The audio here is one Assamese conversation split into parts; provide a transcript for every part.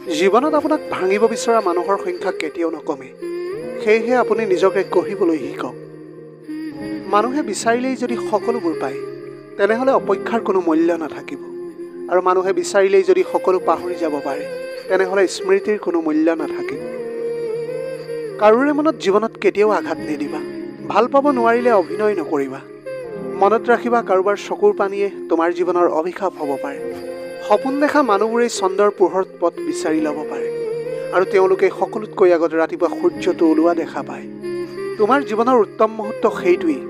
জীৱনত আপোনাক ভাঙিব বিচৰা মানুহৰ সংখ্যা কেতিয়াও নকমে। সেয়েহে আপুনি নিজকে গঢ়িবলৈ শিকক। মানুহে বিচাৰিলেই যদি সকলোবোৰ পায়, তেনেহ'লে অপেক্ষাৰ কোনো মূল্য নাথাকিব। আৰু মানুহে বিচাৰিলেই যদি সকলো পাহৰি যাব পাৰে, তেনেহ'লে স্মৃতিৰ কোনো মূল্য নাথাকিব। কাৰোৰে মনত জীৱনত কেতিয়াও আঘাত নিদিবা। ভাল পাব নোৱাৰিলে অভিনয় নকৰিবা। মনত ৰাখিবা, কাৰোবাৰ চকুৰ পানীয়ে তোমাৰ জীৱনৰ অভিশাপ হ'ব পাৰে। সপোন দেখা মানুহবোৰেই চন্দ্ৰৰ পোহৰত পথ বিচাৰি ল'ব পাৰে, আৰু তেওঁলোকে সকলোতকৈ আগত ৰাতিপুৱা সূৰ্যটো ওলোৱা দেখা পায়। তোমাৰ জীৱনৰ উত্তম মুহূৰ্ত সেইটোৱেই,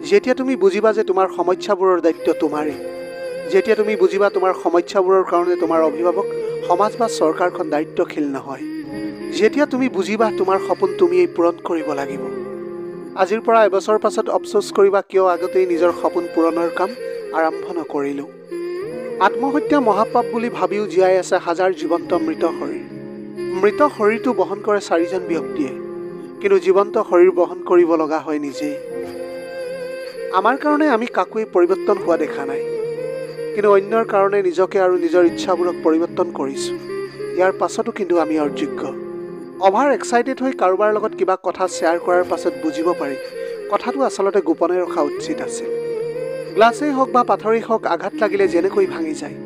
যেতিয়া তুমি বুজিবা যে তোমাৰ সমস্যাবোৰৰ দায়িত্ব তোমাৰেই। যেতিয়া তুমি বুজিবা তোমাৰ সমস্যাবোৰৰ কাৰণে তোমাৰ অভিভাৱক, সমাজ বা চৰকাৰখন দায়িত্বশীল নহয়। যেতিয়া তুমি বুজিবা তোমাৰ সপোন তুমিয়েই পূৰণ কৰিব লাগিব। আজিৰ পৰা এবছৰ পাছত অফচোচ কৰিবা কিয় আগতেই নিজৰ সপোন পূৰণৰ কাম আৰম্ভ নকৰিলোঁ। আত্মহত্যা মহাপাপ বুলি ভাবিও জীয়াই আছে হাজাৰ জীৱন্ত মৃত শৰীৰ। মৃত শৰীৰটো বহন কৰে 4জন ব্যক্তিয়ে, কিন্তু জীৱন্ত শৰীৰ বহন কৰিব লগা হয় নিজেই। আমাৰ কাৰণে আমি কাকোৱেই পৰিৱৰ্তন হোৱা দেখা নাই, কিন্তু অন্যৰ কাৰণে নিজকে আৰু নিজৰ ইচ্ছাবোৰক পৰিৱৰ্তন কৰিছোঁ। ইয়াৰ পাছতো কিন্তু আমি অযোগ্য। অভাৰ এক্সাইটেড হৈ কাৰোবাৰ লগত কিবা কথা শ্বেয়াৰ কৰাৰ পাছত বুজিব পাৰি কথাটো আচলতে গোপনে ৰখা উচিত আছিল। গ্লাছেই হওক বা পাথৰেই হওক, আঘাত লাগিলে যেনেকৈ ভাঙি যায়।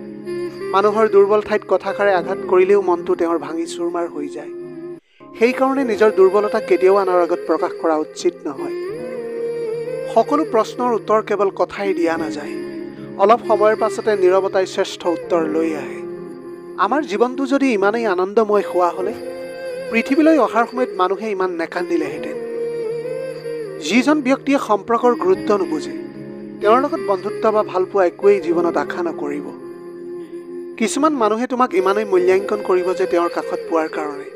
মানুহৰ দুৰ্বল ঠাইত কথাষাৰে আঘাত কৰিলেও মনটো তেওঁৰ ভাঙি চুৰমাৰ হৈ যায়। সেইকাৰণে নিজৰ দুৰ্বলতা কেতিয়াও আনৰ আগত প্ৰকাশ কৰা উচিত নহয়। সকলো প্ৰশ্নৰ উত্তৰ কেৱল কথাই দিয়া নাযায়, অলপ সময়ৰ পাছতে নীৰৱতাই শ্ৰেষ্ঠ উত্তৰ লৈ আহে। আমাৰ জীৱনটো যদি ইমানেই আনন্দময় হোৱা হ'লে পৃথিৱীলৈ অহাৰ সময়ত মানুহে ইমান নেকান্দিলেহেঁতেন। যিজন ব্যক্তিয়ে সম্পৰ্কৰ গুৰুত্ব নুবুজে, তেওঁৰ লগত বন্ধুত্ব বা ভালপোৱা একোৱেই জীৱনত আশা নকৰিব। কিছুমান মানুহে তোমাক ইমানেই মূল্যাংকন কৰিব যে তেওঁৰ কাষত পোৱাৰ কাৰণে,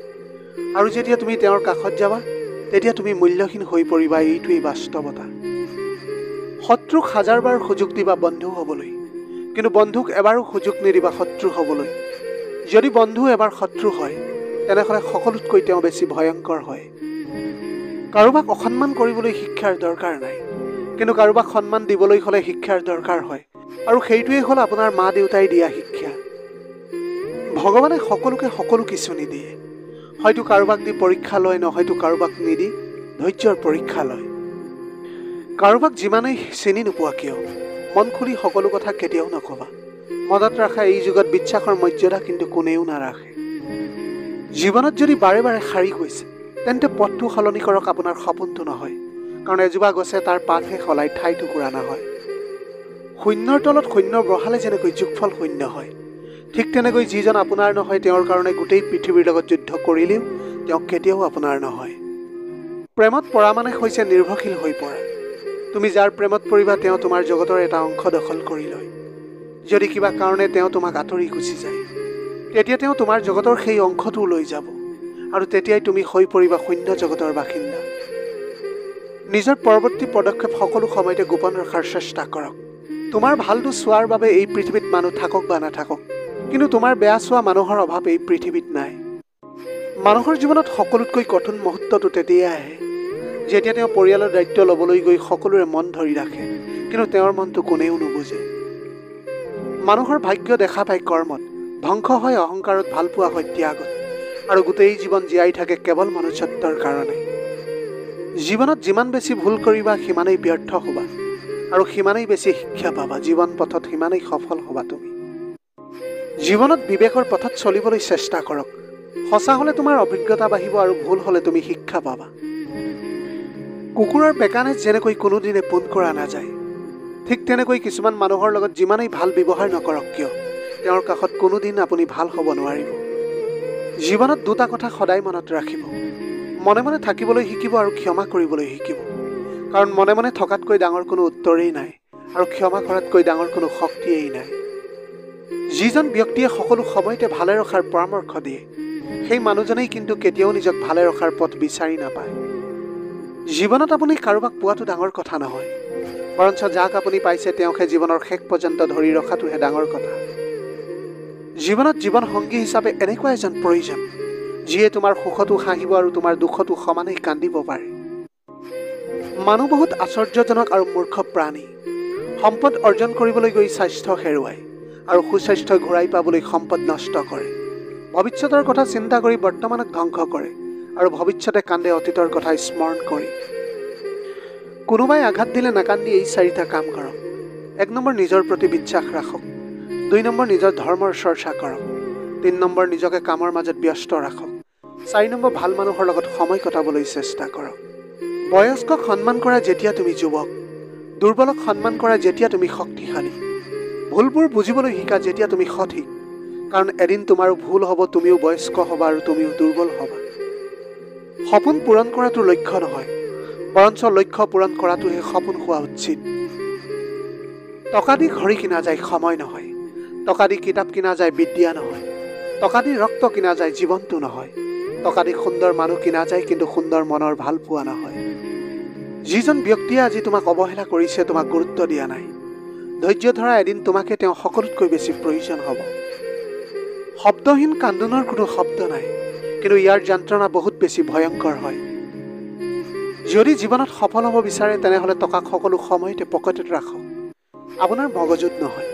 আৰু যেতিয়া তুমি তেওঁৰ কাষত যাবা তেতিয়া তুমি মূল্যহীন হৈ পৰিবা। এইটোৱেই বাস্তৱতা। শত্ৰুক হাজাৰবাৰ সুযোগ দিবা বন্ধু হ'বলৈ, কিন্তু বন্ধুক এবাৰো সুযোগ নিদিবা শত্ৰু হ'বলৈ। যদি বন্ধু এবাৰ শত্ৰু হয়, তেনেহ'লে সকলোতকৈ তেওঁ বেছি ভয়ংকৰ হয়। কাৰোবাক অসন্মান কৰিবলৈ শিক্ষাৰ দৰকাৰ নাই, কিন্তু কাৰোবাক সন্মান দিবলৈ হ'লে শিক্ষাৰ দৰকাৰ হয়, আৰু সেইটোৱেই হ'ল আপোনাৰ মা দেউতাই দিয়া শিক্ষা। ভগৱানে সকলোকে সকলো কিছু নিদিয়ে। হয়তো কাৰোবাক দি পৰীক্ষা লয়, নহয়তো কাৰোবাক নিদি ধৈৰ্যৰ পৰীক্ষা লয়। কাৰোবাক যিমানেই চিনি নোপোৱা কিয়, মন খুলি সকলো কথা কেতিয়াও নকবা। মনত ৰাখা, এই যুগত বিশ্বাসৰ মৰ্যাদা কিন্তু কোনেও নাৰাখে। জীৱনত যদি বাৰে বাৰে সাৰি গৈছে, তেন্তে পথটো সলনি কৰক, আপোনাৰ সপোনটো নহয়। কাৰণ এজোপা গছে তাৰ পাতহে সলাই ঠাই টুকুৰা নহয়। শূন্যৰ তলত শূন্য বহালে যেনেকৈ যোগফল শূন্য হয়, ঠিক তেনেকৈ যিজন আপোনাৰ নহয় তেওঁৰ কাৰণে গোটেই পৃথিৱীৰ লগত যুদ্ধ কৰিলেও তেওঁ কেতিয়াও আপোনাৰ নহয়। প্ৰেমত পৰা মানে হৈছে নিৰ্ভৰশীল হৈ পৰা। তুমি যাৰ প্ৰেমত পৰিবা তেওঁ তোমাৰ জগতৰ এটা অংশ দখল কৰি লয়। যদি কিবা কাৰণে তেওঁ তোমাক আঁতৰি গুচি যায়, তেতিয়া তেওঁ তোমাৰ জগতৰ সেই অংশটো লৈ যাব, আৰু তেতিয়াই তুমি হৈ পৰিবা শূন্য জগতৰ বাসিন্দা। নিজৰ পৰৱৰ্তী পদক্ষেপ সকলো সময়তে গোপন ৰখাৰ চেষ্টা কৰক। তোমাৰ ভালটো চোৱাৰ বাবে এই পৃথিৱীত মানুহ থাকক বা নাথাকক, কিন্তু তোমাৰ বেয়া চোৱা মানুহৰ অভাৱ এই পৃথিৱীত নাই। মানুহৰ জীৱনত সকলোতকৈ কঠিন মুহূৰ্তটো তেতিয়াই আহে, যেতিয়া তেওঁ পৰিয়ালৰ দায়িত্ব ল'বলৈ গৈ সকলোৰে মন ধৰি ৰাখে, কিন্তু তেওঁৰ মনটো কোনেও নুবুজে। মানুহৰ ভাগ্য দেখা পায় কৰ্মত, ধ্বংস হয় অহংকাৰত, ভালপোৱা হয় ত্যাগত, আৰু গোটেই জীৱন জীয়াই থাকে কেৱল মনুষ্যত্বৰ কাৰণে। জীৱনত যিমান বেছি ভুল কৰিবা সিমানেই ব্যৰ্থ হ'বা, আৰু সিমানেই বেছি শিক্ষা পাবা। জীৱন পথত সিমানেই সফল হ'বা তুমি। জীৱনত বিবেকৰ পথত চলিবলৈ চেষ্টা কৰক। সঁচা হ'লে তোমাৰ অভিজ্ঞতা বাঢ়িব, আৰু ভুল হ'লে তুমি শিক্ষা পাবা। কুকুৰৰ পেকানেজ যেনেকৈ কোনোদিনে পোন কৰা নাযায়, ঠিক তেনেকৈ কিছুমান মানুহৰ লগত যিমানেই ভাল ব্যৱহাৰ নকৰক কিয়, তেওঁৰ কাষত কোনোদিন আপুনি ভাল হ'ব নোৱাৰিব। জীৱনত দুটা কথা সদায় মনত ৰাখিব। মনে মনে থাকিবলৈ শিকিব আৰু ক্ষমা কৰিবলৈ শিকিব। কাৰণ মনে মনে থকাতকৈ ডাঙৰ কোনো উত্তৰেই নাই, আৰু ক্ষমা কৰাতকৈ ডাঙৰ কোনো শক্তিয়েই নাই। যিজন ব্যক্তিয়ে সকলো সময়তে ভালে ৰখাৰ পৰামৰ্শ দিয়ে, সেই মানুহজনেই কিন্তু কেতিয়াও নিজক ভালে ৰখাৰ পথ বিচাৰি নাপায়। জীৱনত আপুনি কাৰোবাক পোৱাটো ডাঙৰ কথা নহয়, বৰঞ্চ যাক আপুনি পাইছে তেওঁকহে জীৱনৰ শেষ পৰ্যন্ত ধৰি ৰখাটোহে ডাঙৰ কথা। জীৱনত জীৱন সংগী হিচাপে এনেকুৱা এজন প্ৰয়োজন, যিয়ে তোমাৰ সুখতো হাঁহিব আৰু তোমাৰ দুখতো সমানেই কান্দিব পাৰে। মানুহ বহুত আশ্চৰ্যজনক আৰু মূৰ্খ প্ৰাণী। সম্পদ অৰ্জন কৰিবলৈ গৈ স্বাস্থ্য হেৰুৱায়, আৰু সুস্বাস্থ্য ঘূৰাই পাবলৈ সম্পদ নষ্ট কৰে। ভৱিষ্যতৰ কথা চিন্তা কৰি বৰ্তমানক ধ্বংস কৰে আৰু ভৱিষ্যতে কান্দে অতীতৰ কথা স্মৰণ কৰি। কোনোবাই আঘাত দিলে নাকান্দি এই 4টা কাম কৰক। 1 নম্বৰ, নিজৰ প্ৰতি বিশ্বাস ৰাখক। 2 নম্বৰ, নিজৰ ধৰ্মৰ চৰ্চা কৰক। 3 নম্বৰ, নিজকে কামৰ মাজত ব্যস্ত ৰাখক। 4 নম্বৰ, ভাল মানুহৰ লগত সময় কটাবলৈ চেষ্টা কৰক। বয়স্কক সন্মান কৰা যেতিয়া তুমি যুৱক, দুৰ্বলক সন্মান কৰা যেতিয়া তুমি শক্তিশালী, ভুলবোৰ বুজিবলৈ শিকা যেতিয়া তুমি সঠিক, কাৰণ এদিন তোমাৰো ভুল হ'ব, তুমিও বয়স্ক হ'বা আৰু তুমিও দুৰ্বল হ'বা। সপোন পূৰণ কৰাটো লক্ষ্য নহয়, বৰঞ্চ লক্ষ্য পূৰণ কৰাটোহে সপোন হোৱা উচিত। টকা দি ঘড়ী কিনা যায়, সময় নহয়। টকা দি কিতাপ কিনা যায়, বিদ্যা নহয়। টকা দি ৰক্ত কিনা যায়, জীৱনটো নহয়। টকা দি সুন্দৰ মানুহ কিনা যায়, কিন্তু সুন্দৰ মনৰ ভাল পোৱা নহয়। যিজন ব্যক্তিয়ে আজি তোমাক অৱহেলা কৰিছে, তোমাক গুৰুত্ব দিয়া নাই, ধৈৰ্য ধৰা, এদিন তোমাকে তেওঁ সকলোতকৈ বেছি প্ৰয়োজন হ'ব। শব্দহীন কান্দোনৰ কোনো শব্দ নাই, কিন্তু ইয়াৰ যন্ত্ৰণা বহুত বেছি ভয়ংকৰ হয়। যদি জীৱনত সফল হ'ব বিচাৰে, তেনেহ'লে টকাক সকলো সময়তে পকেটত ৰাখক, আপোনাৰ মগজুত নহয়,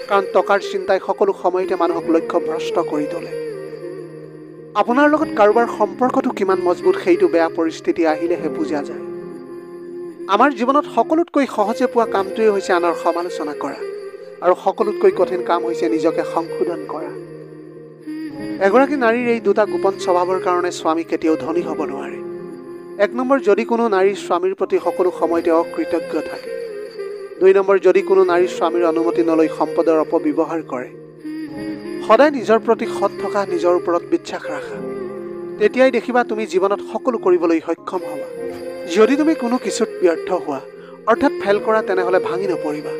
কাৰণ টকাৰ চিন্তাই সকলো সময়তে মানুহক লক্ষ্যভ্ৰষ্ট কৰি তোলে। আপোনাৰ লগত কাৰোবাৰ সম্পৰ্কটো কিমান মজবুত সেইটো বেয়া পৰিস্থিতি আহিলেহে বুজা যায়। আমাৰ জীৱনত সকলোতকৈ সহজে পোৱা কামটোৱেই হৈছে আনৰ সমালোচনা কৰা, আৰু সকলোতকৈ কঠিন কাম হৈছে নিজকে সংশোধন কৰা। এগৰাকী নাৰীৰ এই 2টা গোপন স্বভাৱৰ কাৰণে স্বামী কেতিয়াও ধনী হ'ব নোৱাৰে। 1 নম্বৰ, যদি কোনো নাৰীৰ স্বামীৰ প্ৰতি সকলো সময়তে অকৃতজ্ঞ থাকে। 2 নম্বৰ, যদি কোনো নাৰীৰ স্বামীৰ অনুমতি নলৈ সম্পদৰ অপব্যৱহাৰ কৰে। সদায় নিজৰ প্ৰতি সৎ থকা, নিজৰ ওপৰত বিশ্বাস ৰাখা, তেতিয়াই দেখিবা তুমি জীৱনত সকলো কৰিবলৈ সক্ষম হ'বা। যদি তুমি কোনো কিছুত ব্যৰ্থ হোৱা, অৰ্থাৎ ফেল কৰা, তেনেহ'লে ভাঙি নপৰিবা,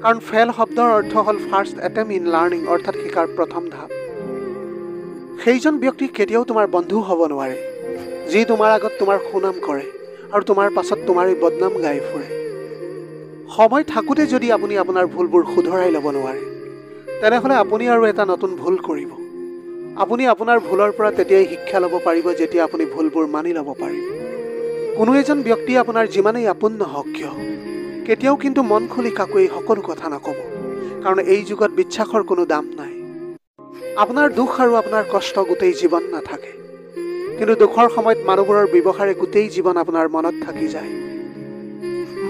কাৰণ ফেল শব্দৰ অৰ্থ হ'ল ফাৰ্ষ্ট এটেম্প ইন লাৰ্ণিং, অৰ্থাৎ শিকাৰ প্ৰথম ধাপ। সেইজন ব্যক্তি কেতিয়াও তোমাৰ বন্ধু হ'ব নোৱাৰে যি তোমাৰ আগত তোমাৰ সুনাম কৰে আৰু তোমাৰ পাছত তোমাৰেই বদনাম গাই ফুৰে। সময় থাকোঁতে যদি আপুনি আপোনাৰ ভুলবোৰ শুধৰাই ল'ব নোৱাৰে, তেনেহ'লে আপুনি আৰু এটা নতুন ভুল কৰিব। আপুনি আপোনাৰ ভুলৰ পৰা তেতিয়াই শিক্ষা ল'ব পাৰিব যেতিয়া আপুনি ভুলবোৰ মানি ল'ব পাৰিব। কোনো এজন ব্যক্তি আপোনাৰ যিমানেই আপোন নহওক কিয়, কেতিয়াও কিন্তু মন খুলি কাকো এই সকলো কথা নক'ব, কাৰণ এই যুগত বিশ্বাসৰ কোনো দাম নাই। আপোনাৰ দুখ আৰু আপোনাৰ কষ্ট গোটেই জীৱন নাথাকে, কিন্তু দুখৰ সময়ত মানুহবোৰৰ ব্যৱহাৰে গোটেই জীৱন আপোনাৰ মনত থাকি যায়।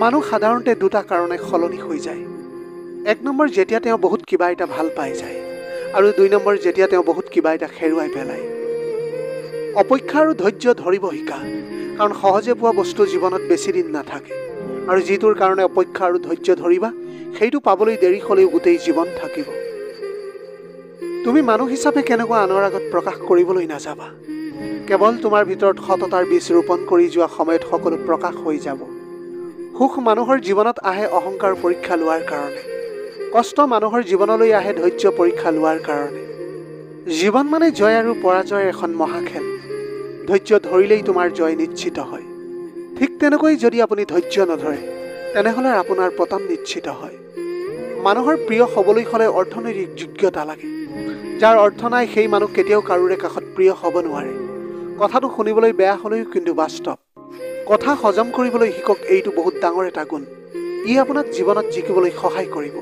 মানুহ সাধাৰণতে 2টা কাৰণে সলনি হৈ যায়। 1 নম্বৰ, যেতিয়া তেওঁ বহুত কিবা এটা ভাল পাই যায়, আৰু 2 নম্বৰ, যেতিয়া তেওঁ বহুত কিবা এটা হেৰুৱাই পেলায়। অপেক্ষা আৰু ধৈৰ্য ধৰিব শিকা, কাৰণ সহজে পোৱা বস্তু জীৱনত বেছি দিন নাথাকে, আৰু যিটোৰ কাৰণে অপেক্ষা আৰু ধৈৰ্য ধৰিবা, সেইটো পাবলৈ দেৰি হ'লেও গোটেই জীৱন থাকিব। তুমি মানুহ হিচাপে কেনেকুৱা আনৰ আগত প্ৰকাশ কৰিবলৈ নাযাবা। কেৱল তোমাৰ ভিতৰত সততাৰ বীজ ৰোপণ কৰি যোৱা সময়ত সকলো প্ৰকাশ হৈ যাব। সুখ মানুহৰ জীৱনত আহে অহংকাৰ পৰীক্ষা লোৱাৰ কাৰণে, কষ্ট মানুহৰ জীৱনলৈ আহে ধৈৰ্য পৰীক্ষা লোৱাৰ কাৰণে। জীৱন মানে জয় আৰু পৰাজয়ৰ এখন মহাখেল। ধৈৰ্য ধৰিলেই তোমাৰ জয় নিশ্চিত হয়। ঠিক তেনেকৈ যদি আপুনি ধৈৰ্য নধৰে, তেনেহ'লে আপোনাৰ পতন নিশ্চিত হয়। মানুহৰ প্ৰিয় হ'বলৈ হ'লে অৰ্থনৈতিক যোগ্যতা লাগে। যাৰ অৰ্থ নাই সেই মানুহ কেতিয়াও কাৰোৰে কাষত প্ৰিয় হ'ব নোৱাৰে। কথাটো শুনিবলৈ বেয়া হ'লেও কিন্তু বাস্তৱ। কথা হজম কৰিবলৈ শিকক, এইটো বহুত ডাঙৰ এটা গুণ। ই আপোনাক জীৱনত জিকিবলৈ সহায় কৰিব।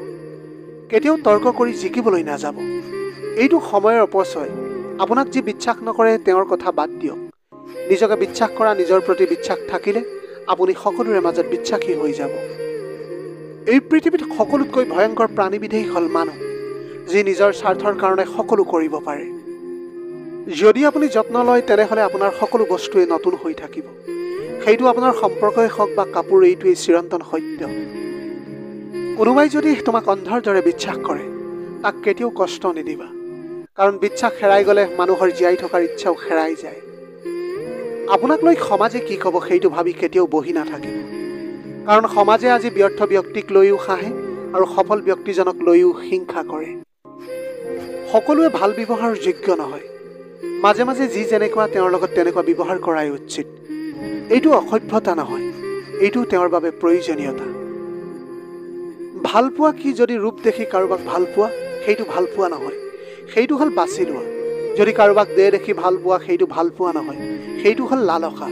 কেতিয়াও তৰ্ক কৰি জিকিবলৈ নাযাব, এইটো সময়ৰ অপচয়। আপোনাক যি বিশ্বাস নকৰে তেওঁৰ কথা বাদ দিয়ক। নিজকে বিশ্বাস কৰা, নিজৰ প্ৰতি বিশ্বাস থাকিলে আপুনি সকলোৰে মাজত বিশ্বাসী হৈ যাব। এই পৃথিৱীত সকলোতকৈ ভয়ংকৰ প্ৰাণীবিধেই হ'ল মানুহ, যি নিজৰ স্বাৰ্থৰ কাৰণে সকলো কৰিব পাৰে। যদি আপুনি যত্ন লয়, তেনেহ'লে আপোনাৰ সকলো বস্তুৱে নতুন হৈ থাকিব। সেইটো আপোনাৰ সম্পৰ্কই হওক বা কাপোৰ, এইটোৱেই চিৰন্তন সত্য। কোনোবাই যদি তোমাক অন্ধৰ দৰে বিশ্বাস কৰে, তাক কেতিয়াও কষ্ট নিদিবা, কাৰণ বিশ্বাস হেৰাই গ'লে মানুহৰ জীয়াই থকাৰ ইচ্ছাও হেৰাই যায়। আপোনাক লৈ সমাজে কি ক'ব সেইটো ভাবি কেতিয়াও বহি নাথাকিব, কাৰণ সমাজে আজি ব্যৰ্থ ব্যক্তিক লৈও হাঁহে আৰু সফল ব্যক্তিজনক লৈও হিংসা কৰে। সকলোৱে ভাল ব্যৱহাৰৰ যোগ্য নহয়। মাজে মাজে যি যেনেকুৱা তেওঁৰ লগত তেনেকুৱা ব্যৱহাৰ কৰাই উচিত। এইটো অসভ্যতা নহয়, এইটো তেওঁৰ বাবে প্ৰয়োজনীয়তা। ভাল পোৱা কি? যদি ৰূপ দেখি কাৰোবাক ভাল পোৱা, সেইটো ভাল পোৱা নহয়, সেইটো হ'ল বাছি লোৱা। যদি কাৰোবাক দেহ দেখি ভাল পোৱা, সেইটো ভাল পোৱা নহয়, সেইটো হ'ল লালসা।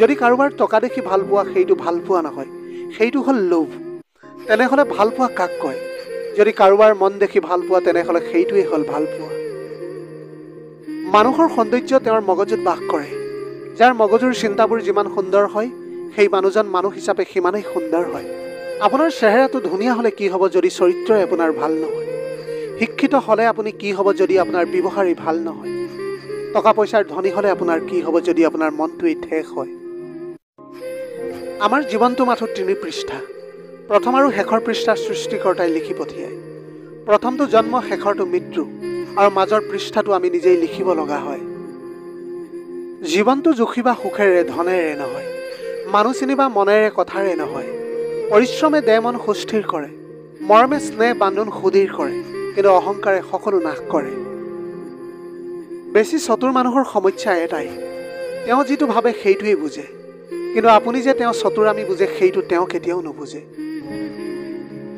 যদি কাৰোবাৰ টকা দেখি ভাল পোৱা, সেইটো ভাল পোৱা নহয়, সেইটো হ'ল লোভ। তেনেহ'লে ভাল পোৱা কাক কয়? যদি কাৰোবাৰ মন দেখি ভাল পোৱা, তেনেহ'লে সেইটোৱেই হ'ল ভাল পোৱা। মানুহৰ সৌন্দৰ্য তেওঁৰ মগজুত বাস কৰে। যাৰ মগজুৰ চিন্তাবোৰ যিমান সুন্দৰ হয়, সেই মানুহজন মানুহ হিচাপে সিমানেই সুন্দৰ হয়। আপোনাৰ চেহেৰাটো ধুনীয়া হ'লে কি হ'ব যদি চৰিত্ৰই আপোনাৰ ভাল নহয়? শিক্ষিত হ'লে আপুনি কি হ'ব যদি আপোনাৰ ব্যৱহাৰেই ভাল নহয়? টকা পইচাৰ ধনী হ'লে আপোনাৰ কি হ'ব যদি আপোনাৰ মনটোৱেই ঠেক হয়? আমাৰ জীৱনটো মাথো ৩ পৃষ্ঠা। প্ৰথম আৰু শেষৰ পৃষ্ঠা সৃষ্টিকৰ্তাই লিখি পঠিয়ায়। প্ৰথমটো জন্ম, শেষৰটো মৃত্যু, আৰু মাজৰ পৃষ্ঠাটো আমি নিজেই লিখিব লগা হয়। জীৱনটো জুখিবা সুখেৰে ধনেৰে নহয়, মানুহ চিনিবা মনেৰে কথাৰে নহয়। পৰিশ্ৰমে দেহ মন সুস্থিৰ কৰে, মৰমে স্নেহ বান্ধোন সুদৃঢ় কৰে, কিন্তু অহংকাৰে সকলো নাশ কৰে। বেছি চতুৰ মানুহৰ সমস্যা এটাই, তেওঁ যিটো ভাবে সেইটোৱেই বুজে, কিন্তু আপুনি যে তেওঁ চতুৰামি বুজে সেইটো তেওঁ কেতিয়াও নুবুজে।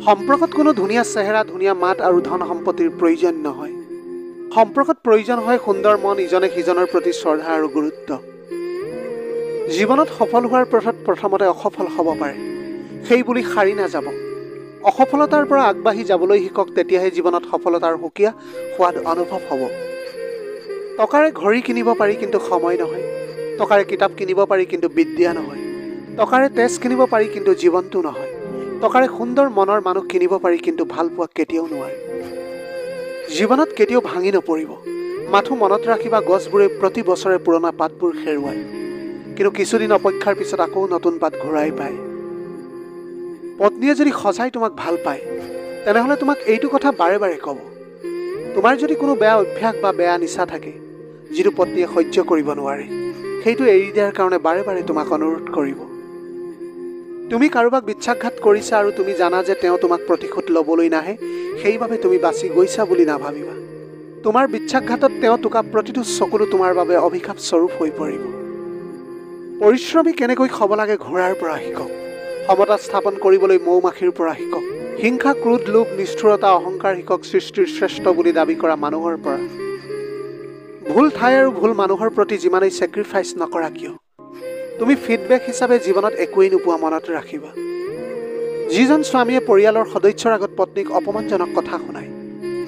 সম্পৰ্কত কোনো ধুনীয়া চেহেৰা, ধুনীয়া মাত আৰু ধন সম্পত্তিৰ প্ৰয়োজন নহয়। সম্পৰ্কত প্ৰয়োজন হয় সুন্দৰ মন, ইজনে সিজনৰ প্ৰতি শ্ৰদ্ধা আৰু গুৰুত্ব। জীৱনত সফল হোৱাৰ পথত প্ৰথমতে অসফল হ'ব পাৰে, সেই বুলি সাৰি নাযাব। অসফলতাৰ পৰা আগবাঢ়ি যাবলৈ শিকক, তেতিয়াহে জীৱনত সফলতাৰ সুকীয়া সোৱাদ অনুভৱ হ'ব। টকাৰে ঘড়ী কিনিব পাৰি কিন্তু সময় নহয়, টকাৰে কিতাপ কিনিব পাৰি কিন্তু বিদ্যা নহয়, টকাৰে তেজ কিনিব পাৰি কিন্তু জীৱনটো নহয়, টকাৰে সুন্দৰ মনৰ মানুহ কিনিব পাৰি কিন্তু ভাল পোৱা কেতিয়াও নোৱাৰে। জীৱনত কেতিয়াও ভাঙি নপৰিব। মাথো মনত ৰাখিবা, গছবোৰে প্ৰতি বছৰে পুৰণা পাতবোৰ হেৰুৱায়, কিন্তু কিছুদিন অপেক্ষাৰ পিছত আকৌ নতুন পাত ঘূৰাই পায়। পত্নীয়ে যদি সঁচাই তোমাক ভাল পায়, তেনেহ'লে তোমাক এইটো কথা বাৰে বাৰে ক'ব। তোমাৰ যদি কোনো বেয়া অভ্যাস বা বেয়া নিচা থাকে, যিটো পত্নীয়ে সহ্য কৰিব নোৱাৰে, সেইটো এৰি দিয়াৰ কাৰণে বাৰে বাৰে তোমাক অনুৰোধ কৰিব। তুমি কাৰোবাক বিশ্বাসঘাত কৰিছা আৰু তুমি জানা যে তেওঁ তোমাক প্ৰতিশোধ ল'বলৈ নাহে, সেইবাবে তুমি বাচি গৈছা বুলি নাভাবিবা। তোমাৰ বিশ্বাসঘাতত তেওঁ টোকা প্ৰতিটো চকুলো তোমাৰ বাবে অভিশাপ স্বৰূপ হৈ পৰিব। পৰিশ্ৰমী কেনেকৈ খাব লাগে ঘোঁৰাৰ পৰা শিকক, সমতা স্থাপন কৰিবলৈ মৌ মাখিৰ পৰা শিকক, হিংসা, ক্ৰোধ, লোভ, নিষ্ঠুৰতা, অহংকাৰ শিকক সৃষ্টিৰ শ্ৰেষ্ঠ বুলি দাবী কৰা মানুহৰ পৰা। ভুল ঠাই আৰু ভুল মানুহৰ প্ৰতি যিমানেই ছেক্ৰিফাইচ নকৰা কিয়, তুমি ফিডবেক হিচাপে জীৱনত একোৱেই নোপোৱা মনত ৰাখিবা। যিজন স্বামীয়ে পৰিয়ালৰ সদস্যৰ আগত পত্নীক অপমানজনক কথা শুনায়,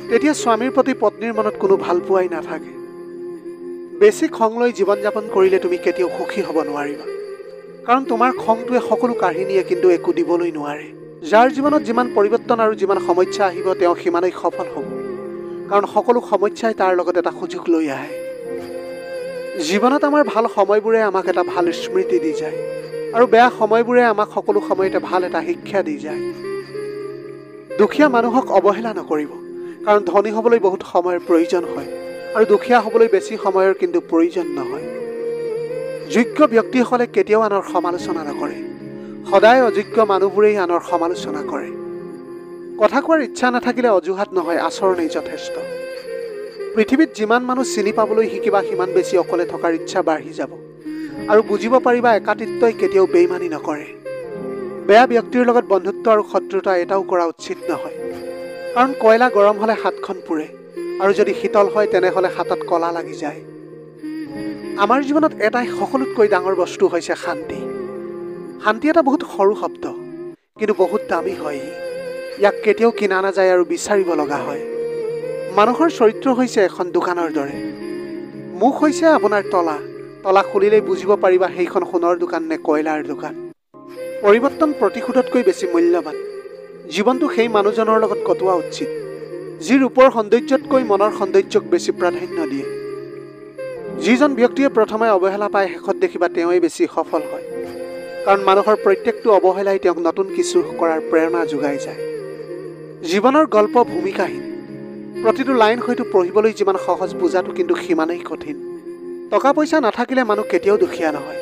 তেতিয়া স্বামীৰ প্ৰতি পত্নীৰ মনত কোনো ভাল পোৱাই নাথাকে। বেছি খং লৈ জীৱন যাপন কৰিলে তুমি কেতিয়াও সুখী হ'ব নোৱাৰিবা, কাৰণ তোমাৰ খংটোৱে সকলো কাঢ়ি নিয়ে কিন্তু একো দিবলৈ নোৱাৰে। যাৰ জীৱনত যিমান পৰিৱৰ্তন আৰু যিমান সমস্যা আহিব, তেওঁ সিমানেই সফল হ'ব, কাৰণ সকলো সমস্যাই তাৰ লগত এটা সুযোগ লৈ আহে। জীৱনত আমাৰ ভাল সময়বোৰে আমাক এটা ভাল স্মৃতি দি যায়, আৰু বেয়া সময়বোৰে আমাক সকলো সময়তে ভাল এটা শিক্ষা দি যায়। দুখীয়া মানুহক অৱহেলা নকৰিব, কাৰণ ধনী হ'বলৈ বহুত সময়ৰ প্ৰয়োজন হয়, আৰু দুখীয়া হ'বলৈ বেছি সময়ৰ কিন্তু প্ৰয়োজন নহয়। যোগ্য ব্যক্তিসকলে কেতিয়াও আনৰ সমালোচনা নকৰে, সদায় অযোগ্য মানুহবোৰেই আনৰ সমালোচনা কৰে। কথা কোৱাৰ ইচ্ছা নাথাকিলে অজুহাত নহয়, আচৰণেই যথেষ্ট। পৃথিৱীত যিমান মানুহ চিনি পাবলৈ শিকিবা, সিমান বেছি অকলে থকাৰ ইচ্ছা বাঢ়ি যাব, আৰু বুজিব পাৰিবা একাকিত্বই কেতিয়াও বেইমানি নকৰে। বেয়া ব্যক্তিৰ লগত বন্ধুত্ব আৰু শত্ৰুতা এটাও কৰা উচিত নহয়, কাৰণ কয়লা গৰম হ'লে হাতখন পুৰে, আৰু যদি শীতল হয় তেনেহ'লে হাতত কলা লাগি যায়। আমাৰ জীৱনত এটাই সকলোতকৈ ডাঙৰ বস্তু হৈছে শান্তি। শান্তি এটা বহুত সৰু শব্দ, কিন্তু বহুত দামী হয়। ইয়াক কেতিয়াও কিনা নাযায় আৰু বিচাৰিব লগা হয়। মানুহৰ চৰিত্ৰ হৈছে এখন দোকানৰ দৰে। মুখ হৈছে আপোনাৰ তলা, তলা খুলিলেই বুজিব পাৰিবা সেইখন সোণৰ দোকান নে কয়লাৰ দোকান। পৰিৱৰ্তন প্ৰতিশোধতকৈ বেছি মূল্যৱান। জীৱনটো সেই মানুহজনৰ লগত কটোৱা উচিত, যি ৰূপৰ সৌন্দৰ্যতকৈ মনৰ সৌন্দৰ্যক বেছি প্ৰাধান্য দিয়ে। যিজন ব্যক্তিয়ে প্ৰথমে অৱহেলা পায়, শেষত দেখিবা তেওঁই বেছি সফল হয়, কাৰণ মানুহৰ প্ৰত্যেকটো অৱহেলাই তেওঁক নতুন কিছু কৰাৰ প্ৰেৰণা যোগাই যায়। জীৱনৰ গল্প ভূমিকাহীন, প্ৰতিটো লাইন হয়তো পঢ়িবলৈ যিমান সহজ, বুজাটো কিন্তু সিমানেই কঠিন। টকা পইচা নাথাকিলে মানুহ কেতিয়াও দুখীয়া নহয়।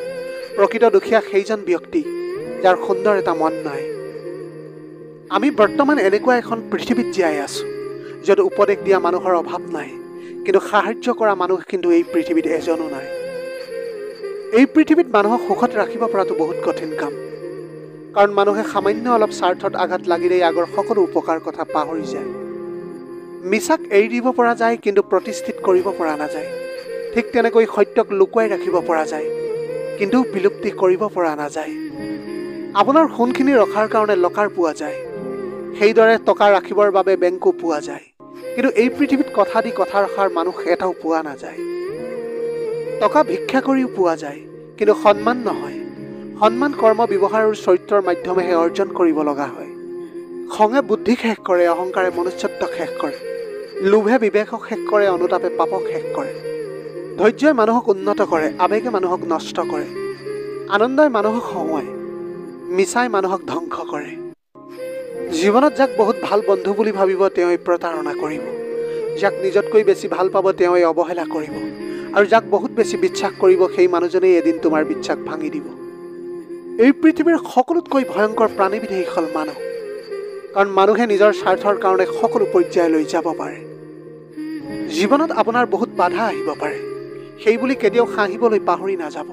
প্ৰকৃত দুখীয়া সেইজন ব্যক্তি যাৰ সুন্দৰ এটা মন নাই। আমি বৰ্তমান এনেকুৱা এখন পৃথিৱীত জীয়াই আছোঁ, য'ত উপদেশ দিয়া মানুহৰ অভাৱ নাই, কিন্তু সাহায্য কৰা মানুহ কিন্তু এই পৃথিৱীত এজনো নাই। এই পৃথিৱীত মানুহক সুখত ৰাখিব পৰাটো বহুত কঠিন কাম, কাৰণ মানুহে সামান্য অলপ স্বাৰ্থত আঘাত লাগিলেই আগৰ সকলো উপকাৰ কথা পাহৰি যায়। মিছাক এৰি দিব পৰা যায়, কিন্তু প্ৰতিষ্ঠিত কৰিব পৰা নাযায়। ঠিক তেনেকৈ সত্যক লুকুৱাই ৰাখিব পৰা যায়, কিন্তু বিলুপ্তি কৰিব পৰা নাযায়। আপোনাৰ সোণখিনি ৰখাৰ কাৰণে লকাৰ পোৱা যায়, সেইদৰে টকা ৰাখিবৰ বাবে বেংকো পোৱা যায়, কিন্তু এই পৃথিৱীত কথা দি কথা ৰখাৰ মানুহ এটাও পোৱা নাযায়। টকা ভিক্ষা কৰিও পোৱা যায়, কিন্তু সন্মান নহয়। সন্মান কৰ্ম ব্যৱহাৰ আৰু চৰিত্ৰৰ মাধ্যমেহে অৰ্জন কৰিব লগা হয়। খঙে বুদ্ধিক শেষ কৰে, অহংকাৰে মনুষ্যত্বক শেষ কৰে, লোভে বিবেকক শেষ কৰে, অনুতাপে পাপক শেষ কৰে। ধৈৰ্যই মানুহক উন্নত কৰে, আৱেগে মানুহক নষ্ট কৰে, আনন্দই মানুহক হহুৱায়, মিছাই মানুহক ধ্বংস কৰে। জীৱনত যাক বহুত ভাল বন্ধু বুলি ভাবিব তেওঁই প্ৰতাৰণা কৰিব, যাক নিজতকৈ বেছি ভাল পাব তেওঁই অৱহেলা কৰিব, আৰু যাক বহুত বেছি বিশ্বাস কৰিব সেই মানুহজনেই এদিন তোমাৰ বিশ্বাস ভাঙি দিব। এই পৃথিৱীৰ সকলোতকৈ ভয়ংকৰ প্ৰাণীবিধেই হ'ল মানুহ, কাৰণ মানুহে নিজৰ স্বাৰ্থৰ কাৰণে সকলো পৰ্যায়লৈ যাব পাৰে। জীৱনত আপোনাৰ বহুত বাধা আহিব পাৰে, সেই বুলি কেতিয়াও হাঁহিবলৈ পাহৰি নাযাব,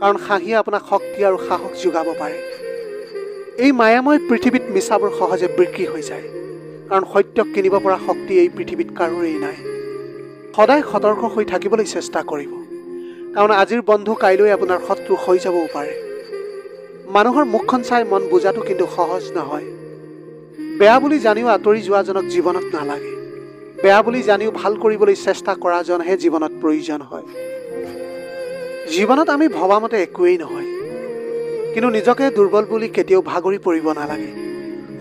কাৰণ হাঁহিয়ে আপোনাক শক্তি আৰু সাহস যোগাব পাৰে। এই মায়াময় পৃথিৱীত মিছাবোৰ সহজে বিক্ৰী হৈ যায়, কাৰণ সত্যক কিনিব পৰা শক্তি এই পৃথিৱীত কাৰোৰেই নাই। সদায় সতৰ্ক হৈ থাকিবলৈ চেষ্টা কৰিব, কাৰণ আজিৰ বন্ধু কাইলৈ আপোনাৰ শত্ৰু হৈ যাবও পাৰে। মানুহৰ মুখখন চাই মন বুজাটো কিন্তু সহজ নহয়। বেয়া বুলি জানিও আঁতৰি যোৱাজনক জীৱনত নালাগে, বেয়া বুলি জানিও ভাল কৰিবলৈ চেষ্টা কৰাজনহে জীৱনত প্ৰয়োজন হয়। জীৱনত আমি ভবামতে একোৱেই নহয়, কিন্তু নিজকে দুৰ্বল বুলি কেতিয়াও ভাগৰি পৰিব নালাগে।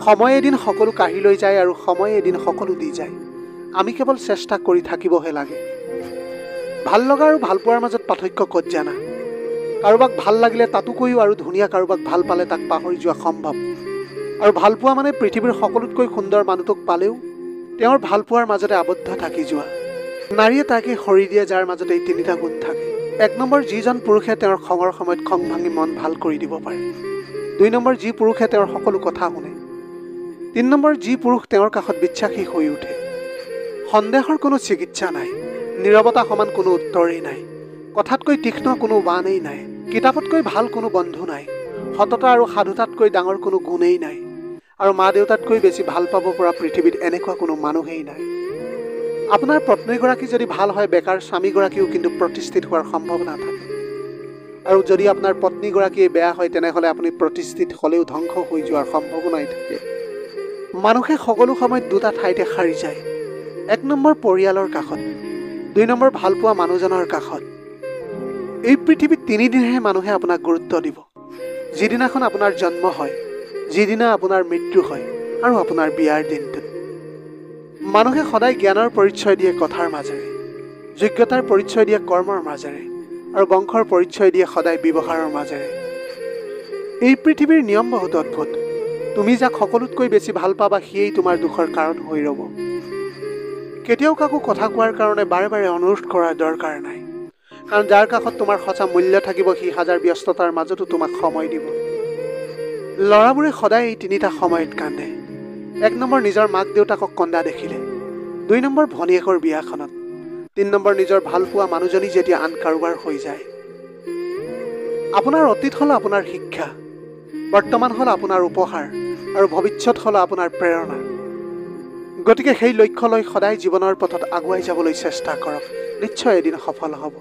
সময় এদিন সকলো কাঢ়ি লৈ যায় আৰু সময় এদিন সকলো দি যায়। আমি কেৱল চেষ্টা কৰি থাকিবহে লাগে। ভাল লগা আৰু ভাল পোৱাৰ মাজত পাৰ্থক্য ক'ত জানা? কাৰোবাক ভাল লাগিলে তাতোকৈও আৰু ধুনীয়া কাৰোবাক ভাল পালে তাক পাহৰি যোৱা সম্ভৱ। আৰু ভাল পোৱা মানে পৃথিৱীৰ সকলোতকৈ সুন্দৰ মানুহটোক পালেও তেওঁৰ ভাল পোৱাৰ মাজতে আবদ্ধ থাকি যোৱা। নাৰীয়ে তাকে সৰি দিয়ে যাৰ মাজতে এই তিনিটা গুণ থাকে। 1 নম্বৰ, যিজন পুৰুষে তেওঁৰ খঙৰ সময়ত খং ভাঙি মন ভাল কৰি দিব পাৰে। 2 নম্বৰ, যি পুৰুষে তেওঁৰ সকলো কথা শুনে। 3 নম্বৰ, যি পুৰুষ তেওঁৰ কাষত বিশ্বাসী হৈ উঠে। সন্দেহৰ কোনো চিকিৎসা নাই, নীৰৱতা সমান কোনো উত্তৰেই নাই, কথাতকৈ তীক্ষ্ণ কোনো বাণেই নাই, কিতাপতকৈ ভাল কোনো বন্ধু নাই, সততা আৰু সাধুতাতকৈ ডাঙৰ কোনো গুণেই নাই, আৰু মা দেউতাতকৈ বেছি ভাল পাব পৰা পৃথিৱীত এনেকুৱা কোনো মানুহেই নাই। আপোনাৰ পত্নীগৰাকী যদি ভাল হয়, বেকাৰ স্বামীগৰাকীও কিন্তু প্ৰতিষ্ঠিত হোৱাৰ সম্ভাৱনা থাকে। আৰু যদি আপোনাৰ পত্নীগৰাকীয়ে বেয়া হয়, তেনেহ'লে আপুনি প্ৰতিষ্ঠিত হ'লেও ধ্বংস হৈ যোৱাৰ সম্ভাৱনাই থাকে। মানুহে সকলো সময়ত দুটা ঠাইতে সাৰি যায়। 1 নম্বৰ, পৰিয়ালৰ কাষত। 2 নম্বৰ, ভাল পোৱা মানুহজনৰ কাষত। এই পৃথিৱীত 3 দিনহে মানুহে আপোনাক গুৰুত্ব দিব। যিদিনাখন আপোনাৰ জন্ম হয়, যিদিনা আপোনাৰ মৃত্যু হয়, আৰু আপোনাৰ বিয়াৰ দিনটোত। মানুহে সদায় জ্ঞানৰ পৰিচয় দিয়ে কথাৰ মাজেৰে, যোগ্যতাৰ পৰিচয় দিয়ে কৰ্মৰ মাজেৰে, আৰু বংশৰ পৰিচয় দিয়ে সদায় ব্যৱহাৰৰ মাজেৰে। এই পৃথিৱীৰ নিয়ম বহুত অদ্ভুত। তুমি যাক সকলোতকৈ বেছি ভাল পাবা সিয়েই তোমাৰ দুখৰ কাৰণ হৈ ৰ'ব। কেতিয়াও কাকো কথা কোৱাৰ কাৰণে বাৰে বাৰে অনুৰোধ কৰাৰ দৰকাৰ নাই, কাৰণ যাৰ কাষত তোমাৰ সঁচা মূল্য থাকিব সি হাজাৰ ব্যস্ততাৰ মাজতো তোমাক সময় দিব। ল'ৰাবোৰে সদায় এই 3টা সময়ত কান্দে। 1 নম্বৰ, নিজৰ মাক দেউতাকক কন্দা দেখিলে। 2 নম্বৰ, ভনীয়েকৰ বিয়াখনত। 3 নম্বৰ, নিজৰ ভাল পোৱা মানুহজনী যেতিয়া আন কাৰোবাৰ হৈ যায়। আপোনাৰ অতীত হ'ল আপোনাৰ শিক্ষা, বৰ্তমান হ'ল আপোনাৰ উপহাৰ, আৰু ভৱিষ্যত হ'ল আপোনাৰ প্ৰেৰণা। গতিকে সেই লক্ষ্যলৈ সদায় জীৱনৰ পথত আগুৱাই যাবলৈ চেষ্টা কৰক, নিশ্চয় এদিন সফল হ'ব।